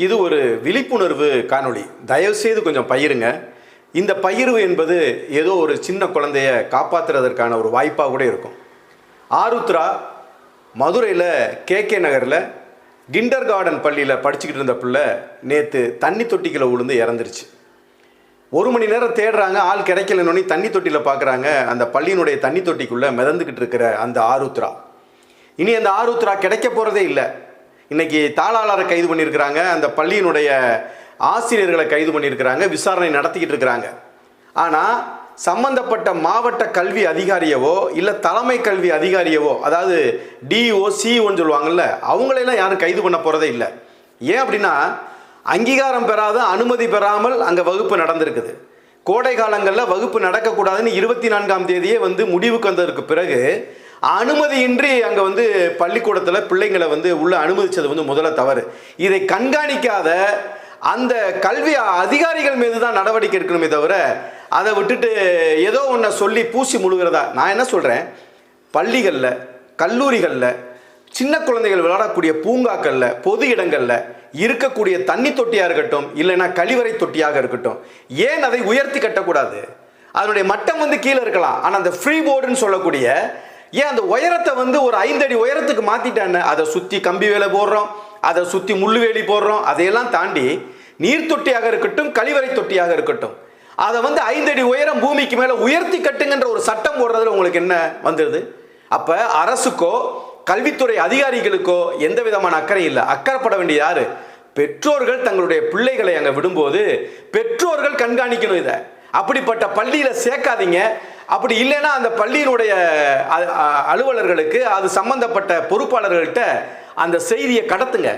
இது ஒரு விழிப்புணர்வு காணொளி. தயவுசெய்து கொஞ்சம் பகிருங்க. இந்த பகிர்வு என்பது ஏதோ ஒரு சின்ன குழந்தைய காப்பாற்றுறதற்கான ஒரு வாய்ப்பாக கூட இருக்கும். ஆருத்ரா மதுரையில் கேகே நகரில் கிண்டர் கார்டன் பள்ளியில் படிச்சுக்கிட்டு இருந்த பிள்ளை நேற்று தண்ணி தொட்டிக்கில் விழுந்து இறந்துருச்சு. 1 மணி நேரம் தேடுறாங்க, ஆள் கிடைக்கலன்னு தண்ணி தொட்டியில் பார்க்குறாங்க. அந்த பள்ளியினுடைய தண்ணி தொட்டிக்குள்ளே மிதந்துக்கிட்டு இருக்கிற அந்த ஆருத்ரா. இனி அந்த ஆருத்ரா கிடைக்க போகிறதே இல்லை. இன்றைக்கி தாளாளரை கைது பண்ணியிருக்கிறாங்க, அந்த பள்ளியினுடைய ஆசிரியர்களை கைது பண்ணியிருக்கிறாங்க, விசாரணை நடத்திக்கிட்டு இருக்கிறாங்க. ஆனால் சம்பந்தப்பட்ட மாவட்ட கல்வி அதிகாரியவோ இல்லை தலைமை கல்வி அதிகாரியவோ, அதாவது டிஓ சிஓன்னு சொல்லுவாங்கள்ல, அவங்களெல்லாம் யாரும் கைது பண்ண போகிறதே இல்லை. ஏன் அப்படின்னா, அங்கீகாரம் பெறாத அனுமதி பெறாமல் அங்கே வகுப்பு நடந்திருக்குது. கோடை காலங்களில் வகுப்பு நடக்கக்கூடாதுன்னு 24ஆம் தேதியே முடிவுக்கு வந்ததற்கு பிறகு அனுமதியின்றி அங்கே பள்ளிக்கூடத்தில் பிள்ளைங்களை உள்ள அனுமதிச்சது முதல்ல தவறு. இதை கண்காணிக்காத அந்த கல்வி அதிகாரிகள் மீது தான் நடவடிக்கை எடுக்கணுமே தவிர, அதை விட்டுட்டு ஏதோ ஒன்றை சொல்லி பூசி முழுகிறதா. நான் என்ன சொல்கிறேன், பள்ளிகளில் கல்லூரிகளில் சின்ன குழந்தைகள் விளையாடக்கூடிய பூங்காக்களில் பொது இடங்களில் இருக்கக்கூடிய தண்ணி தொட்டியாக இருக்கட்டும், இல்லைன்னா கழிவறை தொட்டியாக இருக்கட்டும், ஏன் அதை உயர்த்தி கட்டக்கூடாது? அதனுடைய மட்டம் கீழே இருக்கலாம். ஆனால் அந்த ஃப்ரீ போர்டுன்னு சொல்லக்கூடிய ஏன் அந்த உயரத்தை ஒரு 5 அடி உயரத்துக்கு மாற்றிட்டான்னு அதை சுற்றி கம்பி வேலை போடுறோம், அதை சுற்றி முள்ளுவேலி போடுறோம். அதையெல்லாம் தாண்டி நீர் தொட்டியாக இருக்கட்டும், கழிவறை தொட்டியாக இருக்கட்டும், அதை 5 அடி உயரம் பூமிக்கு மேலே உயர்த்தி கட்டுங்கன்ற ஒரு சட்டம் போடுறதுல உங்களுக்கு என்ன வந்துடுது? அப்போ அரசுக்கோ கல்வித்துறை அதிகாரிகளுக்கோ எந்த விதமான அக்கறை இல்லை. அக்கறைப்பட வேண்டிய யாரு? பெற்றோர்கள். தங்களுடைய பிள்ளைகளை அங்கே விடும்போது பெற்றோர்கள் கண்காணிக்கணும். இதை அப்படிப்பட்ட பள்ளியில் சேர்க்காதீங்க. அப்படி இல்லைன்னா அந்த பள்ளியினுடைய அலுவலர்களுக்கு, அது சம்பந்தப்பட்ட பொறுப்பாளர்கள்ட்ட அந்த செய்தியை கடத்துங்க.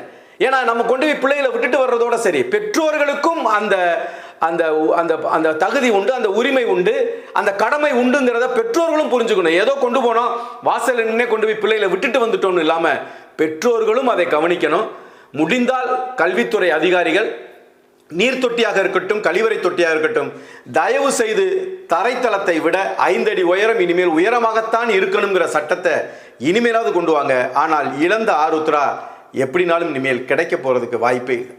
ஏன்னா நம்ம கொண்டு போய் பிள்ளைகளை விட்டுட்டு வர்றதோட சரி, பெற்றோர்களுக்கும் அந்த அந்த அந்த அந்த தகுதி உண்டு, அந்த உரிமை உண்டு, அந்த கடமை உண்டுங்கிறத பெற்றோர்களும் புரிஞ்சுக்கணும். ஏதோ கொண்டு போனோம், வாசல் நின்னே கொண்டு போய் பிள்ளைகளை விட்டுட்டு வந்துட்டோம்னு இல்லாமல் பெற்றோர்களும் அதை கவனிக்கணும். முடிந்தால் கல்வித்துறை அதிகாரிகள் நீர் தொட்டியாக இருக்கட்டும், கழிவறை தொட்டியாக இருக்கட்டும், தயவு செய்து தரைத்தளத்தை விட 5 அடி உயரம் இனிமேல் உயரமாகத்தான் இருக்கணுங்கிற சட்டத்தை இனிமேலாவது கொண்டு வாங்க. ஆனால் இழந்த ஆருத்ரா எப்படினாலும் இனிமேல் கிடைக்க போறதுக்கு வாய்ப்பே இல்லை.